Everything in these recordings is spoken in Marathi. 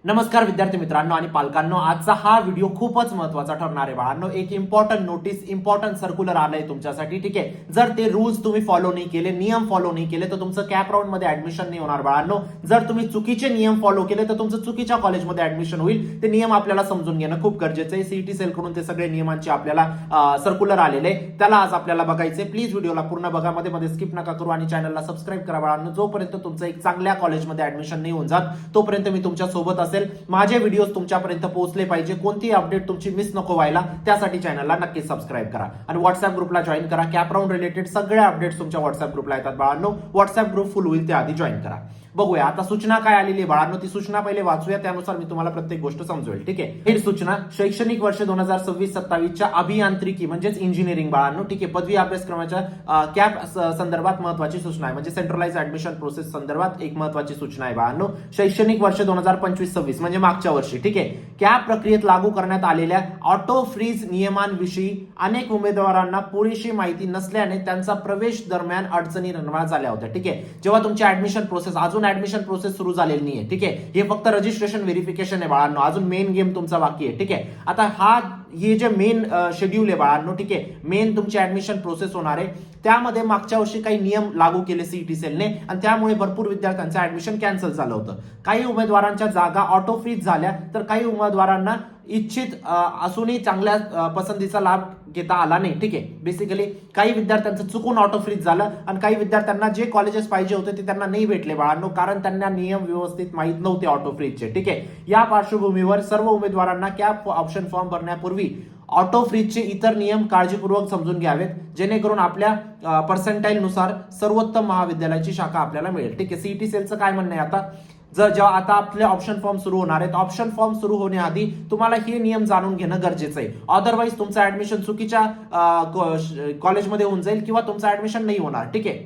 नमस्कार विद्यार्थी मित्रांनो आणि पालकांनो, आजचा हा व्हिडिओ खूपच महत्त्वाचा ठरणार आहे बाळांनो. एक इम्पॉर्टंट नोटीस, इम्पॉर्टंट सर्क्युलर आलंय तुमच्यासाठी. ठीक आहे, जर ते रूल्स तुम्ही फॉलो नाही केले, नियम फॉलो नाही केले, तर तुमचं कॅप राऊंड मध्ये ऍडमिशन नाही होणार बाळांनो. जर तुम्ही चुकीचे नियम फॉलो केले तर तुमचं चुकीच्या कॉलेजमध्ये ऍडमिशन होईल. ते नियम आपल्याला समजून घेणं खूप गरजेचं आहे. सीईटी सेल कडून ते सगळे नियमांचे आपल्याला सर्क्युलर आलेले, त्याला आज आपल्याला बघायचे. प्लीज व्हिडिओला पूर्ण बघा, मध्ये मध्ये स्किप नका करू आणि चॅनलला सबस्क्राईब करा बाळांनो. जोपर्यंत तुमचं एक चांगल्या कॉलेजमध्ये ऍडमिशन नाही होऊन जात तोपर्यंत मी तुमच्या सोबत असेल. माझे व्हिडिओज तुमच्यापर्यंत पोहोचले पाहिजे, कोणतीही अपडेट तुमची मिस नको व्हायला, त्यासाठी चॅनलला नक्कीच सबस्क्राईब करा आणि व्हॉट्सअप ग्रुपला जॉईन करा. कॅप राऊंड रिलेटेड सगळ्या अपडेट्स तुमच्या व्हॉट्सअप ग्रुपला येतात बाळांनो. व्हॉट्सअप ग्रुप फुल होईल त्याआधी जॉईन करा. बघूया आता सूचना काय आलेली आहे बाळांनो, ती सूचना पहिले वाचूया, त्यानुसार मी तुम्हाला प्रत्येक गोष्ट समजवेल. ठीक आहे, ही सूचना शैक्षणिक वर्ष 2026-27 च्या अभियांत्रिकी म्हणजेच इंजिनिअरिंग बाळांनो, ठीक आहे, पदवी अभ्यासक्रमाच्या कॅप संदर्भात महत्वाची सूचना आहे. म्हणजे सेंट्रलाइज ऍडमिशन प्रोसेस संदर्भात एक महत्वाची सूचना आहे बाळांनो. शैक्षणिक वर्ष 2025-26 म्हणजे मागच्या वर्षी, ठीक आहे, कॅप प्रक्रियेत लागू करण्यात आलेल्या ऑटो फ्रीज नियमांविषयी अनेक उमेदवारांना पुरेशी माहिती नसल्याने त्यांचा प्रवेश दरम्यान अडचणी निर्माण झाल्या होत्या. ठीक आहे, जेव्हा तुमची ऍडमिशन प्रोसेस, अजून ऍडमिशन प्रोसेस सुरू झालेली नाहीये. ठीक आहे, हे फक्त रजिस्ट्रेशन व्हेरिफिकेशन आहे बाळांनो, अजून मेन गेम तुमचा बाकी आहे. ठीक आहे, आता हे जे मेन शेड्यूल आहे बाळांनो, ठीक आहे, मेन तुमची ऍडमिशन प्रोसेस होणार आहे. त्यामध्ये मागच्या वर्षी काही नियम लागू केले सीईटी सेलने आणि त्यामुळे भरपूर विद्यार्थ्यांचं ऍडमिशन कॅन्सल झालं होतं. काही उमेदवारांच्या जागा ऑटो फ्रीज झाल्या, तर काही उमेदवारांना इच्छित असूनही चांगल्या पसंतीचा लाभ घेता आला नाही. ठीक आहे, बेसिकली काही विद्यार्थ्यांचं चुकून ऑटो फ्रीज झालं आणि काही विद्यार्थ्यांना जे कॉलेजेस पाहिजे होते ते त्यांना नाही भेटले बाळांनो, कारण त्यांना नियम व्यवस्थित माहीत नव्हते ऑटो फ्रीजचे. ठीक आहे, या पार्श्वभूमीवर सर्व उमेदवारांना कॅप ऑप्शन फॉर्म भरण्यापूर्वी ऑटो फ्रीजचे इतर नियम काळजीपूर्वक समजून घ्यावेत, जेणेकरून आपल्या पर्सेंटाईल नुसार सर्वोत्तम महाविद्यालयाची शाखा आपल्याला मिळेल. ठीक आहे, सीईटी सेलचं काय म्हणणं आहे आता, जेव्हा आता आपले ऑप्शन फॉर्म सुरू होणार आहेत, ऑप्शन फॉर्म सुरू होण्याआधी तुम्हाला हे नियम जाणून घेणं गरजेचं आहे. अदरवाईज तुमचं ऍडमिशन चुकीच्या कॉलेजमध्ये होऊन जाईल किंवा तुमचं ऍडमिशन नाही होणार. ठीक आहे,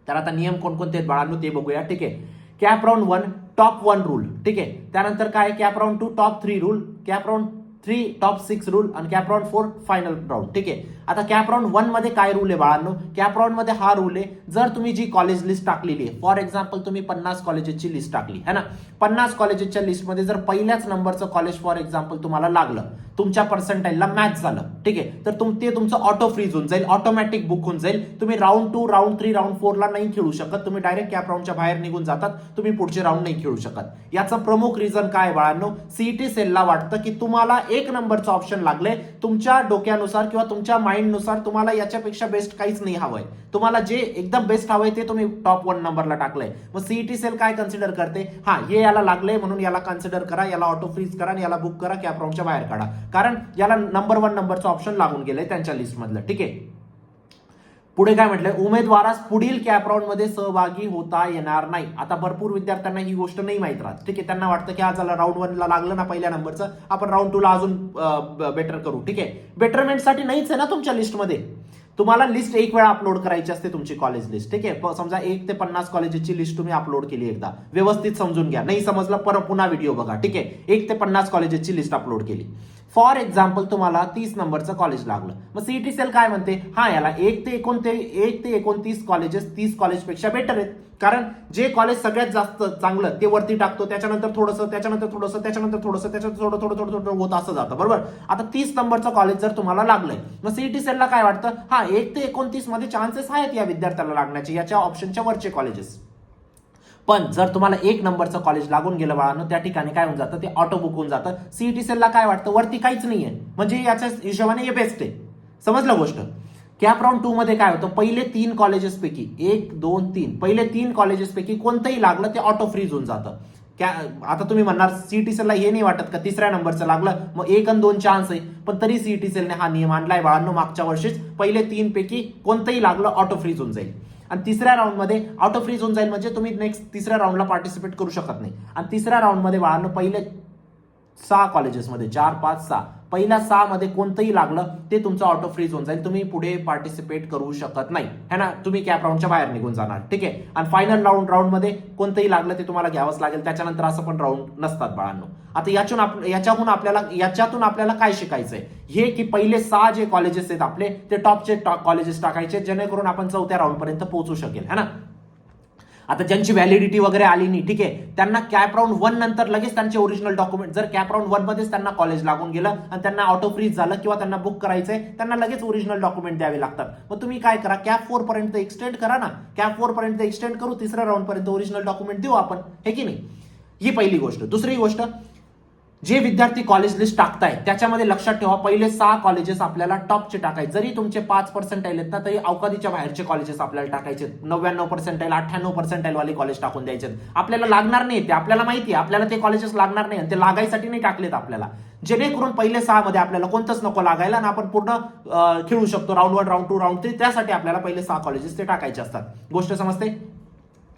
तर आता नियम कोणकोणते आहेत बाळांनो ते बघूया. ठीक आहे, कॅप राऊंड 1 टॉप 1 रूल. ठीक आहे, त्यानंतर काय, cap round 2 top 3 rule, cap round 3 top 6 rule आणि कॅप राऊंड 4 फायनल राऊंड. ठीक आहे, आता कॅप राऊंड 1 मध्ये काय रूल आहे बाळांनो, कॅप राऊंड मध्ये हा रूल आहे, जर तुम्ही जी कॉलेज लिस्ट टाकलेली आहे, फॉर एक्झाम्पल तुम्ही 50 कॉलेजेसची लिस्ट टाकली है ना, 50 कॉलेजेसच्या लिस्टमध्ये जर पहिल्याच नंबरचं कॉलेज फॉर एक्झाम्पल तुम्हाला लागलं, तुमच्या पर्सेंटाईलला मॅच झालं, ठीक आहे, तर ते तुमचं ऑटो फ्रीज होऊन जाईल, ऑटोमॅटिक बुक होऊन जाईल. तुम्ही राऊंड 2, राऊंड 3, राऊंड 4 ला नाही खेळू शकत, तुम्ही डायरेक्ट कॅप राऊंडच्या बाहेर निघून जातात, तुम्ही पुढचे राऊंड नाही खेळू शकत. याचं प्रमुख रिझन काय बाळांनो, सीईटी सेलला वाटतं की तुम्हाला एक नंबरचं ऑप्शन लागले, तुमच्या डोक्यानुसार किंवा तुमच्या माइंडनुसार तुम्हाला याच्यापेक्षा बेस्ट काहीच नाही हवंय, तुम्हाला जे एकदम बेस्ट हवंय ते तुम्ही टॉप 1 नंबरला टाकलंय. मग सीईटी सेल काय कन्सिडर करते, हा हे याला लागलंय म्हणून याला कन्सिडर करा, याला ऑटो फ्रीज करा आणि याला बुक करा, कॅप राऊंडच्या बाहेर काढा, कारण याला नंबर 1 नंबरचं ऑप्शन लागून गेलंय त्यांच्या लिस्ट मधलं. ठीक आहे, पुढे काय म्हटलंय, उमेदवारास पुढील कॅप राऊंड मध्ये सहभागी होता येणार नाही. आता भरपूर विद्यार्थ्यांना ही गोष्ट नाही माहित राहत. ठीक आहे, त्यांना वाटतं की हा चला राऊंड 1 ला लागलं ना पहिल्या नंबरचं, आपण राऊंड 2 ला अजून बेटर करू. ठीक आहे, बेटरमेंटसाठी नाहीच आहे ना तुमच्या लिस्टमध्ये, तुम्हाला लिस्ट एक वेळा अपलोड करायची असते तुमची कॉलेज लिस्ट. ठीक आहे, समजा 1 ते 50 कॉलेजेसची लिस्ट तुम्ही अपलोड केली, एकदा व्यवस्थित समजून घ्या, नाही समजलं पुन्हा व्हिडिओ बघा. ठीक आहे, 1 ते 50 कॉलेजेसची लिस्ट अपलोड केली, फॉर एक्झाम्पल तुम्हाला 30 नंबरचं कॉलेज लागलं, मग सीईटी सेल काय म्हणते, हा याला 1 ते 29 कॉलेजेस 30 कॉलेजपेक्षा बेटर आहेत, कारण जे कॉलेज सगळ्यात जास्त चांगलं ते वरती टाकतो, त्याच्यानंतर थोडंसं, त्याच्यानंतर थोडंसं, त्याच्यानंतर थोडंसं, त्याच्यानंतर थोडं होत असं जातं, बरोबर. आता 30 नंबरचं कॉलेज जर तुम्हाला लागलंय, मग सीईटी सेलला काय वाटतं, हा 1 ते 29 मध्ये चान्सेस आहेत या विद्यार्थ्याला लागण्याचे, याच्या ऑप्शनच्या वरचे कॉलेजेस. पण जर तुम्हाला 1 नंबरचं कॉलेज लागून गेलं बाळांनो, त्या ठिकाणी काय होऊन जातं, ते ऑटो बुक होऊन जातं. सीईटी सेलला काय वाटतं, वरती काहीच नाहीये, म्हणजे याच्या हिशोबाने हे बेस्ट आहे. समजलं गोष्ट. कॅप राऊंड 2 मध्ये काय होतं, पहिले 3 कॉलेजेस पैकी 1, 2, 3 पहिले 3 कॉलेजेस पैकी कोणतंही लागलं ते ऑटो फ्रीज होऊन जातं. आता तुम्ही म्हणणार सीईटी सेलला हे नाही वाटत का, तिसऱ्या नंबरचं लागलं मग 1 आणि 2 चान्स आहे, पण तरी सीईटी सेलने हा नियम आणलाय बाळांनो मागच्या वर्षीच, पहिले 3 पैकी कोणतंही लागलं ऑटो फ्रीज होऊन जाईल आणि तिसऱ्या राऊंड मध्ये ऑटो फ्रीज होऊन जाईल, म्हणजे तुम्ही नेक्स्ट तिसऱ्या राऊंडला पार्टिसिपेट करू शकत नाही. आणि तिसऱ्या राऊंड मध्ये बाळांनो पहिले 6 कॉलेजेसमध्ये 4, 5, 6 पहिल्या 6 मध्ये कोणतंही लागलं ते तुमचं ऑटो फ्रीज होऊन जाईल, तुम्ही पुढे पार्टिसिपेट करू शकत नाही है ना, तुम्ही कॅप राऊंडच्या बाहेर निघून जाणार. ठीक आहे, आणि फायनल राऊंड मध्ये कोणतंही लागलं ते तुम्हाला घ्यावंच लागेल, त्याच्यानंतर असं पण राऊंड नसतात बाळांनो. आता याच्यातून आपल्याला काय शिकायचंय, हे की पहिले 6 जे कॉलेजेस आहेत आपले ते टॉपचे कॉलेजेस टाकायचे, जेणेकरून आपण 4थ्या राऊंड पर्यंत पोहोचू शकेल है ना. आता ज्यांची व्हॅलिडिटी वगैरे आली नाही, ठीक आहे, त्यांना कॅप राऊंड 1 नंतर लगेच त्यांचे ओरिजिनल डॉक्युमेंट, जर कॅप राऊंड 1 मध्येच त्यांना कॉलेज लागून गेलं आणि त्यांना ऑटो फ्रीज झालं किंवा त्यांना बुक करायचंय, त्यांना लगेच ओरिजिनल डॉक्युमेंट द्यावे लागतात. मग तुम्ही काय करा, कॅप 4 पर्यंत एक्सटेंड करा ना, कॅप 4 पर्यंत एक्सटेंड करू, तिसऱ्या राऊंड पर्यंत ओरिजिनल डॉक्युमेंट देऊ आपण, हे की नाही. ही पहिली गोष्ट. दुसरी गोष्ट, जे विद्यार्थी कॉलेज लिस्ट टाकताय त्याच्यामध्ये लक्षात ठेवा, पहिले 6 कॉलेजेस आपल्याला टॉपचे टाकायचे. जरी तुमचे 5% आहेत ना, तरी अवकादीच्या बाहेरचे कॉलेजेस आपल्याला टाकायचे. 99%, 98% वाले कॉलेज टाकून द्यायचे. आपल्याला लागणार नाही ते, आपल्याला माहिती आहे आपल्याला ते कॉलेजेस लागणार नाही, ते लागायसाठी नाही टाकलेत आपल्याला. जेणेकरून पहिले 6 मध्ये आपल्याला कोणतंच नको लागायला आणि आपण पूर्ण खेळू शकतो, राऊंड 1, राऊंड 2, राऊंड 3. त्यासाठी आपल्याला पहिले 6 कॉलेजेस ते टाकायचे असतात. गोष्ट समजते?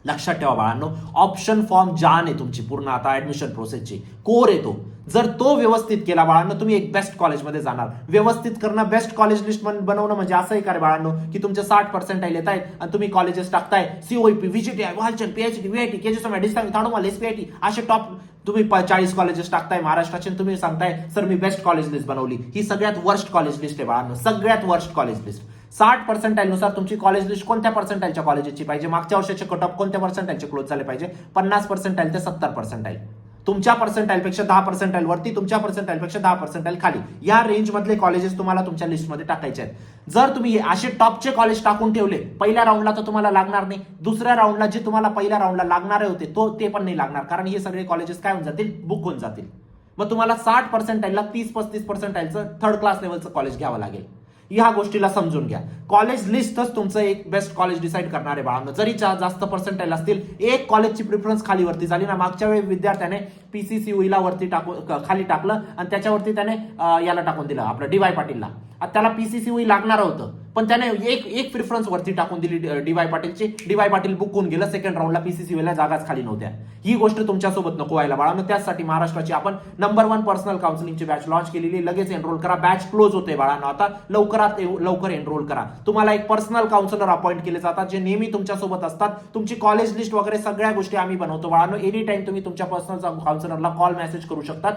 लक्षात ठेवा बाळांनो, ऑप्शन फॉर्म जान आहे तुमची पूर्ण आता ऍडमिशन प्रोसेसची, कोर येतो. जर तो व्यवस्थित केला बाळांनो, तुम्ही एक बेस्ट कॉलेजमध्ये जाणार. व्यवस्थित करणं, बेस्ट कॉलेज लिस्ट बनवणं म्हणजे असंही काय बाळांनो की तुमचे 60% येत आहेत आणि तुम्ही कॉलेजेस टाकताय, COEP, VJTI, Walchand, PhD, VIT, KGSM, distance, Thadomal, SPIT, असे टॉप तुम्ही 40 कॉलेजेस टाकताय महाराष्ट्राचे. तुम्ही सांगताय सर मी बेस्ट कॉलेज लिस्ट बनवली. ही सगळ्यात वर्स्ट कॉलेज लिस्ट आहे बाळांनो, सगळ्यात वर्स्ट कॉलेज लिस्ट. 60% नुसार तुमची कॉलेज लिस्ट कोणत्या पर्सेंटाईलच्या कॉलेजची पाहिजे, मागच्या वर्षाचे कट ऑफ कोणत्या पर्सेंटाईलचे क्लोज झाले पाहिजे, 50% ते 70%. तुमच्या पर्सेंटाईलपेक्षा 10% वरती, तुमच्या पर्सेंटाईलपेक्षा 10% खाली, या रेंज मधले कॉलेजेस तुम्हाला तुमच्या लिस्टमध्ये टाकायचे आहेत. जर तुम्ही असे टॉपचे कॉलेज टाकून ठेवले, पहिल्या राऊंडला तर तुम्हाला लागणार नाही, दुसऱ्या राऊंडला जे तुम्हाला पहिल्या राऊंडला लागणारे होते ते पण नाही लागणार, कारण हे सगळे कॉलेजेस काय होऊन जातील, बुक होऊन जातील. मग तुम्हाला 60%ला 30-35%चं थर्ड क्लास लेवलचं कॉलेज घ्यावं लागेल. ह्या गोष्टीला समजून घ्या. कॉलेज लिस्टच तुमचं एक बेस्ट कॉलेज डिसाईड करणार आहे बाळांनो. जरी जास्त पर्सेंटाईल असतील, एक कॉलेजची प्रिफरन्स खाली वरती झाली ना, मागच्या वेळी विद्यार्थ्याने पीसीसीयूला वरती खाली टाकलं आणि त्याच्यावरती त्याने याला टाकून दिलं, आपलं डीवाय पाटीलला. त्याला पीसीसीयू लागणार होतं, पण त्याने एक प्रिफरन्स वरती टाकून दिली डीवाय पाटीलची. डीवाय पाटील बुक होऊन गेलं, सेकंड राऊंडला पीसीसीयूला जागाच खाली नव्हत्या. ही गोष्ट तुमच्यासोबत नको व्हायला बाळांनो. त्यासाठी महाराष्ट्राची आपण नंबर 1 पर्सनल काउन्सिलिंगची बॅच लॉन्च केलेली. लगेच एनरोल करा, बॅच क्लोज होते बाळांनो आता. लवकरात लवकर एनरोल करा. तुम्हाला एक पर्सनल काउन्सिलर अपॉइंट केले जातात, जे नेहमी तुमच्यासोबत असतात. तुमची कॉलेज लिस्ट वगैरे सगळ्या गोष्टी आम्ही बनवतो बाळांनो. एनी टाइम तुम्ही तुमच्या पर्सनल काउन्सिलरला कॉल मेसेज करू शकतात.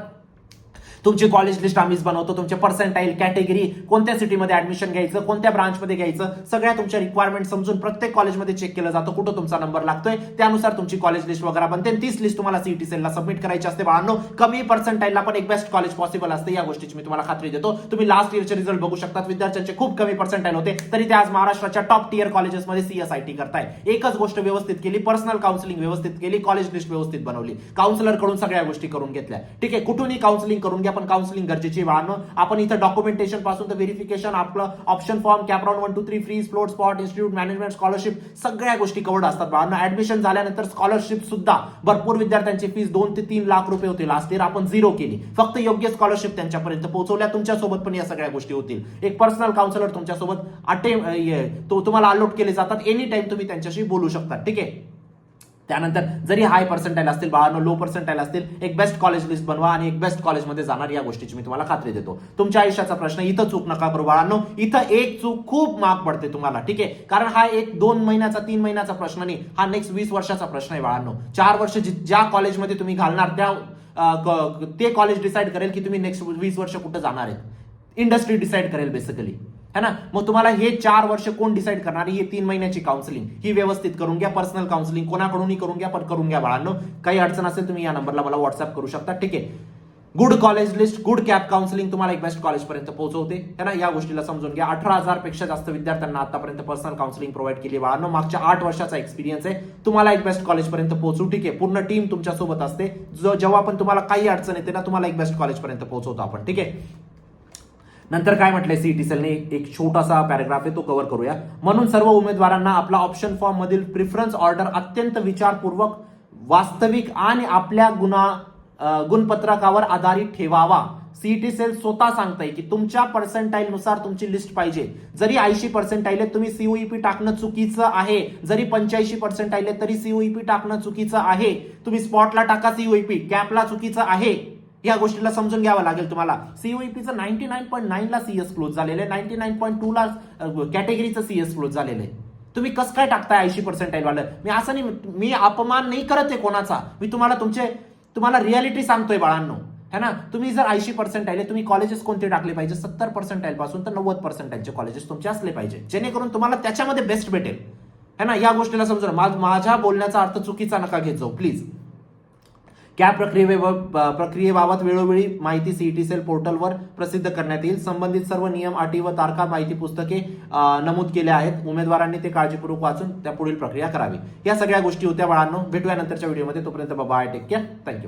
तुमची कॉलेज लिस्ट आम्हीच बनवतो. तुमचे पर्सेंटाईल, कॅटेगरी, कोणत्या सिटीमध्ये ऍडमिशन घ्यायचं, कोणत्या ब्रांचमध्ये घ्यायचं, सगळ्या तुमच्या रिक्वायरमेंट समजून प्रत्येक कॉलेजमध्ये चेक केलं जातं कुठं तुमचा नंबर लागतोय. त्यानुसार तुमची कॉलेज लिस्ट वगैरे बनते. 30 लिस्ट तुम्हाला सीईटी सेलला सबमिट करायची असते बाळांनो. कमी पर्सेंटाईलला पण एक बेस्ट कॉलेज पॉसिबल असते, या गोष्टीची मी तुम्हाला खात्री देतो. तुम्ही लास्ट इयरचे रिझल्ट बघू शकता, विद्यार्थ्यांचे खूप कमी पर्सेंटाईल होते, तरी ते आज महाराष्ट्राच्या टॉप टियर कॉलेजेसमध्ये सीएसआयटी करताय. एकच गोष्ट व्यवस्थित केली, पर्सनल काउन्सिलिंग व्यवस्थित केली, कॉलेज लिस्ट व्यवस्थित बनवली, काउन्सिलर कडून सगळ्या गोष्टी करून घेतल्या. ठीक आहे, कुठूनही काउन्सिलिंग करून घ्या, पण काउन्सिलिंग गरजेची. आपण इथं डॉक्युमेंटेशन पासून तर व्हेरिफिकेशन, आपलं option form, CAP round 1, 2, 3, freeze, float, spot, institute management, scholarship, सगळ्या गोष्टी कव्हर्ड असतात बाळांनो. ऍडमिशन झाल्यानंतर स्कॉलरशिप सुद्धा भरपूर विद्यार्थ्यांची फीस 2 ते 3 लाख रुपये होती लास्ट इयर, आपण 0 केली. फक्त योग्य स्कॉलरशिप त्यांच्यापर्यंत पोहोचवल्या. तुमच्यासोबत पण या सगळ्या गोष्टी होतील. एक पर्सनल काउन्सिलर तुमच्यासोबत तुम्हाला अलॉट केले जातात. एनी टाइम तुम्ही त्यांच्याशी बोलू शकता. ठीक आहे. त्यानंतर जरी हाय पर्सेंटाईल असतील बाळांनो, लो पर्सेंटाईल असतील, एक बेस्ट कॉलेज लिस्ट बनवा आणि एक बेस्ट कॉलेजमध्ये जाणार, या गोष्टीची मी तुम्हाला खात्री देतो. तुमच्या आयुष्याचा प्रश्न, इथं चूक नका करू बाळांनो. इथं एक चूक खूप महाग पडते तुम्हाला. ठीक आहे, कारण हा एक 2 महिन्याचा 3 महिन्याचा प्रश्न नाही, हा नेक्स्ट 20 वर्षाचा प्रश्न आहे बाळांनो. 4 वर्ष ज्या कॉलेजमध्ये तुम्ही घालणार ते कॉलेज डिसाईड करेल की तुम्ही नेक्स्ट 20 वर्ष कुठं जाणार आहेत. इंडस्ट्री डिसाईड करेल बेसिकली, है ना. मग तुम्हाला हे 4 वर्ष कोण डिसाईड करणार, ही 3 महिन्याची काउन्सिलिंग ही व्यवस्थित करून घ्या. पर्सनल काउन्सिलिंग कोणाकडूनही करून घ्या, पण करून घ्या बाळांनो. काही अडचण असेल तुम्ही या नंबरला मला व्हॉट्सअप करू शकता. ठीक आहे. Good college list, good cap counselling तुम्हाला एक बेस्ट कॉलेज पर्यंत पोहोचवते, है ना. या गोष्टीला समजून घ्या. 18,000 पेक्षा जास्त विद्यार्थ्यांना आतापर्यंत पर्सनल काउन्सिलिंग प्रोव्हाइड केली बाळांनो. मागच्या 8 वर्षाचा एक्सपिरियन्स आहे. तुम्हाला एक बेस्ट कॉलेज पर्यंत पोहोचू. ठीक आहे, पूर्ण टीम तुमच्या सोबत असते. जेव्हा पण तुम्हाला काही अडचण येते ना, तुम्हाला एक बेस्ट कॉलेज पर्यंत पोहोचवतो आपण. ठीक आहे. नंतर काय म्हटलंय सीईटी सेलने, एक छोटासा पॅराग्राफ आहे, तो कव्हर करूया. म्हणून सर्व उमेदवारांना आपला ऑप्शन फॉर्म मधील प्रिफरन्स ऑर्डर अत्यंत विचारपूर्वक, वास्तविक आणि आपल्या गुणपत्रकावर आधारित ठेवावा. सीईटी सेल स्वतः सांगताय की तुमच्या पर्सेंटाईल नुसार तुमची लिस्ट पाहिजे. जरी 80% आहे तुम्ही सीओईपी टाकणं चुकीचं आहे. जरी 85% आहे तरी सीओईपी टाकणं चुकीचं आहे. तुम्ही स्पॉटला टाका सीओईपी, कॅपला चुकीचं आहे. या गोष्टीला समजून घ्यावं लागेल तुम्हाला. सीओईपीचं 99.9 ला सीएस क्लोज झालेलं आहे, 99.2 ला कॅटेगरीचं सीएस क्लोज झालेलं आहे. तुम्ही कसं काय टाकताय 80% वालं? मी असं नाही, मी अपमान नाही करत आहे कोणाचा, मी तुम्हाला रियालिटी सांगतोय बाळांनो, है ना. तुम्ही जर 80% आहे, तुम्ही कॉलेजेस कोणते टाकले पाहिजे, 70% पासून तर 90% कॉलेजेस तुमचे असले पाहिजे, जेणेकरून तुम्हाला त्याच्यामध्ये बेस्ट भेटेल. है ना, या गोष्टीला समजून माझ्या बोलण्याचा अर्थ चुकीचा नका घेत जाऊ प्लीज. कॅप प्रक्रियेबाबत वेळोवेळी माहिती सीईटी सेल पोर्टलवर प्रसिद्ध करण्यात येईल. संबंधित सर्व नियम, अटी व तारखा माहिती पुस्तके नमूद केल्या आहेत. उमेदवारांनी ते काळजीपूर्वक वाचून त्या पुढील प्रक्रिया करावी. या सगळ्या गोष्टी होत्या बाळांनो. भेटूया नंतरच्या व्हिडिओमध्ये. तोपर्यंत बाय, टेक केअर, थँक्यू.